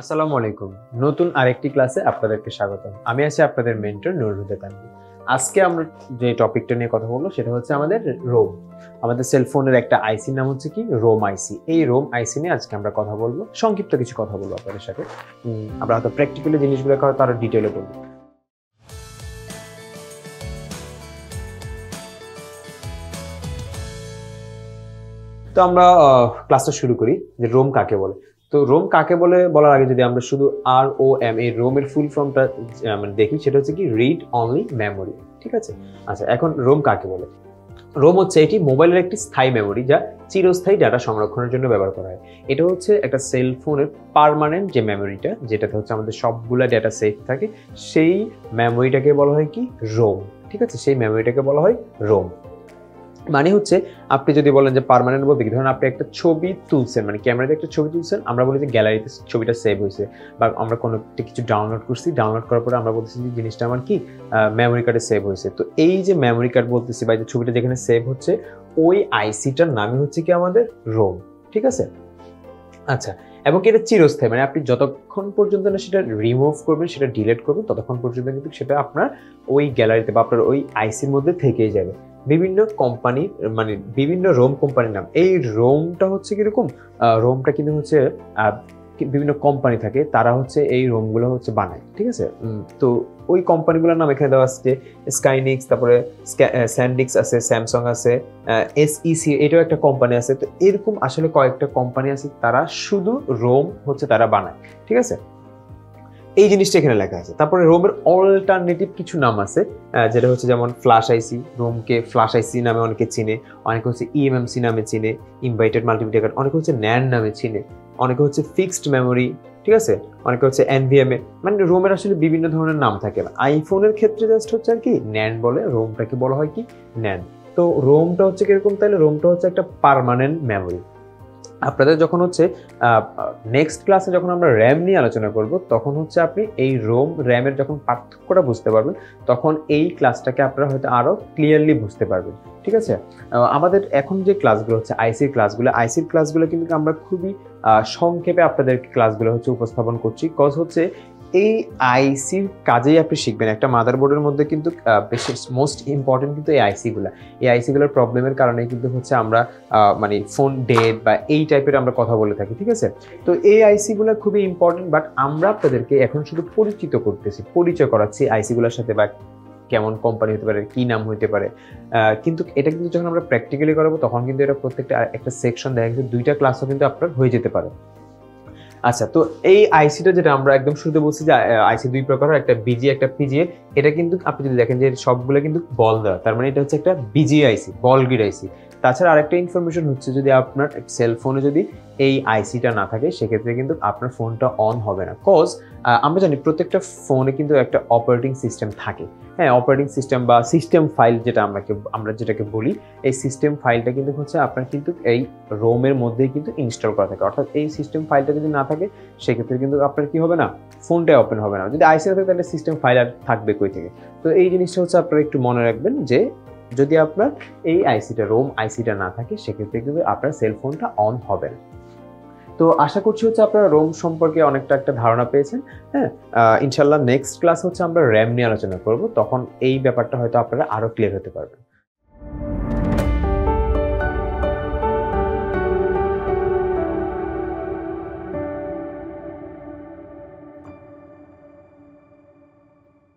আসসালামু আলাইকুম। নতুন আরেকটি ক্লাসে আপনাদেরকে স্বাগতম। আমি আছি আপনাদের মেন্টর নুরুল হুদা তানভীর। আজকে আমরা যে টপিকটা নিয়ে কথা বলবো সেটা হচ্ছে আমাদের রোম। আমাদের সেলফোনের একটা আইসির নাম হচ্ছে কি রোম আইসি। এই রোম আইসি নিয়ে আজকে আমরা কথা বলবো। সংক্ষিপ্ত কিছু কথা বলবো আপনাদের সাথে। আমরা হয়তো প্র্যাকটিক্যালি জিনিসগুলো হয়তো আরো ডিটেইলে বলবো। তো আমরা ক্লাসটা শুরু করি যে রোম কাকে বলে। তো রোম কাকে বলে বলার আগে যদি আমরা শুধু ROM এই রোমের ফুল ফর্মটা মানে দেখি, সেটা হচ্ছে কি রিড অনলি মেমোরি। ঠিক আছে। আচ্ছা, এখন রোম কাকে বলে? রোম হচ্ছে এটি মোবাইলের একটি স্থায়ী মেমোরি যা চিরস্থায়ী ডাটা সংরক্ষণের জন্য ব্যবহার করা হয়। এটা হচ্ছে একটা সেলফোনের পার্মানেন্ট যে মেমোরিটা, যেটাতে হচ্ছে আমাদের সবগুলা ডেটা সেভ থাকে, সেই মেমোরিটাকে বলা হয় কি রোম। ঠিক আছে, সেই মেমোরিটাকে বলা হয় রোম। মানে হচ্ছে আপনি যদি বলেন যে পার্মানেন্ট বলতে কি, ধরুন আপনি একটা ছবি তুলছেন, মানে ক্যামেরাতে একটা ছবি তুলছেন, আমরা বলি যে গ্যালারিতে ছবিটা সেভ হয়েছে, বা আমরা কোনো একটা কিছু ডাউনলোড করছি, ডাউনলোড করার পরে আমরা বলতেছি যে জিনিসটা আমার কি মেমোরি কার্ডে সেভ হয়েছে। তো এই যে মেমোরি কার্ড বলতেছি বা যে ছবিটা যেখানে সেভ হচ্ছে, ওই আইসিটার নামই হচ্ছে কি আমাদের রোম। ঠিক আছে। আচ্ছা, এবং এটা চিরস্থায়ী, মানে আপনি যতক্ষণ পর্যন্ত না সেটা রিমুভ করবেন, সেটা ডিলিট করবেন, ততক্ষণ পর্যন্ত কিন্তু সেটা আপনার ওই গ্যালারিতে বা আপনার ওই আইসির মধ্যে থেকেই যাবে। বিভিন্ন কোম্পানি, মানে বিভিন্ন রোম কোম্পানির নাম। এই রোমটা হচ্ছে কিরকম, রোমটা কিন্তু হচ্ছে বিভিন্ন কোম্পানি থাকে, তারা হচ্ছে এই রোমগুলো হচ্ছে বানায়। ঠিক আছে। তো ওই কোম্পানিগুলোর নাম এখানে দেওয়া আছে, স্কাইনিক্স, তারপরে স্যান্ডিক্স আছে, স্যামসাং আছে, SEC এটাও একটা কোম্পানি আছে। তো এরকম আসলে কয়েকটা কোম্পানি আছে, তারা শুধু রোম হচ্ছে তারা বানায়। ঠিক আছে, এই জিনিসটা এখানে লেখা আছে। তারপরে রোমের অল্টারনেটিভ কিছু নাম আছে, যেটা হচ্ছে যেমন ফ্ল্যাশ আইসি। রোমকে ফ্ল্যাশ আইসি নামে অনেকে চিনে, অনেকে হচ্ছে EMMC নামে চিনে, ইনভাইটেড মাল্টিমিডিয়া কার্ড, অনেকে হচ্ছে ন্যান নামে চিনে, অনেকে হচ্ছে ফিক্সড মেমোরি। ঠিক আছে, অনেকে হচ্ছে NVMe। মানে রোমের আসলে বিভিন্ন ধরনের নাম থাকে। আইফোনের ক্ষেত্রে জাস্ট হচ্ছে আর কি ন্যান বলে, রোমটাকে বলা হয় কি ন্যান। তো রোমটা হচ্ছে কিরকম, তাহলে রোমটা হচ্ছে একটা পার্মানেন্ট মেমোরি। আপনাদের যখন হচ্ছে নেক্সট ক্লাসে যখন আমরা র্যাম নিয়ে আলোচনা করব, তখন হচ্ছে আপনি এই রোম র্যামের যখন পার্থক্যটা বুঝতে পারবেন, তখন এই ক্লাসটাকে আপনারা হয়তো আরো ক্লিয়ারলি বুঝতে পারবেন। ঠিক আছে। আমাদের এখন যে ক্লাসগুলো হচ্ছে আইসির ক্লাসগুলো কিন্তু আমরা খুবই সংক্ষেপে আপনাদের ক্লাসগুলো হচ্ছে উপস্থাপন করছি। কজ হচ্ছে এই আইসির কাজেই আপনি শিখবেন। একটা মাদারবোর্ডের মধ্যে কিন্তু বেশি মোস্ট ইম্পর্টেন্ট কিন্তু এই আইসিগুলোর প্রবলেমের কারণে কিন্তু হচ্ছে আমরা মানে ফোন ডেড বা এই টাইপের আমরা কথা বলে থাকি। ঠিক আছে। তো এই আইসিগুলো খুবই ইম্পর্টেন্ট, বাট আমরা আপনাদেরকে এখন শুধু পরিচয় করাচ্ছি আইসিগুলোর সাথে, বা কেমন কোম্পানি হতে পারে, কি নাম হতে পারে। কিন্তু এটা কিন্তু যখন আমরা প্র্যাকটিক্যালি করাবো, তখন কিন্তু এটা প্রত্যেকটা একটা সেকশন দেখা গেছে 2টা ক্লাসও কিন্তু আপনার হয়ে যেতে পারে। আচ্ছা, তো এই আইসিটা যেটা আমরা একদম শুরুতে বলছি যে আইসি 2 প্রকার, একটা বিজিএ একটা পিজিএ। এটা কিন্তু আপনি যদি দেখেন যে সবগুলো কিন্তু বল দেওয়া, তার মানে এটা হচ্ছে একটা বিজিএ আইসি, বল গ্রিড আইসি। তাছাড়া আরেকটা ইনফরমেশন হচ্ছে, যদি আপনার সেলফোনে যদি এই আইসিটা না থাকে, সেক্ষেত্রে কিন্তু আপনার ফোনটা অন হবে না। কজ আমরা জানি প্রত্যেকটা ফোনে কিন্তু একটা অপারেটিং সিস্টেম থাকে। হ্যাঁ, অপারেটিং সিস্টেম বা সিস্টেম ফাইল যেটা আমরা যেটাকে বলি, এই সিস্টেম ফাইলটা কিন্তু হচ্ছে আপনার কিন্তু এই রোমের মধ্যেই কিন্তু ইনস্টল করা থাকে। অর্থাৎ এই সিস্টেম ফাইলটা যদি না থাকে, সেক্ষেত্রে কিন্তু আপনার কি হবে না, ফোনটা ওপেন হবে না। যদি আইসি থাকে, তাহলে সিস্টেম ফাইল আর থাকবে কই থেকে? তো এই জিনিসটা হচ্ছে আপনারা একটু মনে রাখবেন যে যদি আপনার এই রোম আইসিটা না থাকে, সেক্ষেত্রে কিন্তু আপনার সেলফোনটা অন হবে না। তো আশা করছি হচ্ছে আপনারা রোম সম্পর্কে অনেকটা একটা ধারণা পেয়েছেন। হ্যাঁ, ইনশাল্লাহ নেক্সট ক্লাস হচ্ছে আমরা র্যাম নিয়ে আলোচনা করব, তখন এই ব্যাপারটা হয়তো আপনারা আরো ক্লিয়ার হতে পারবেন।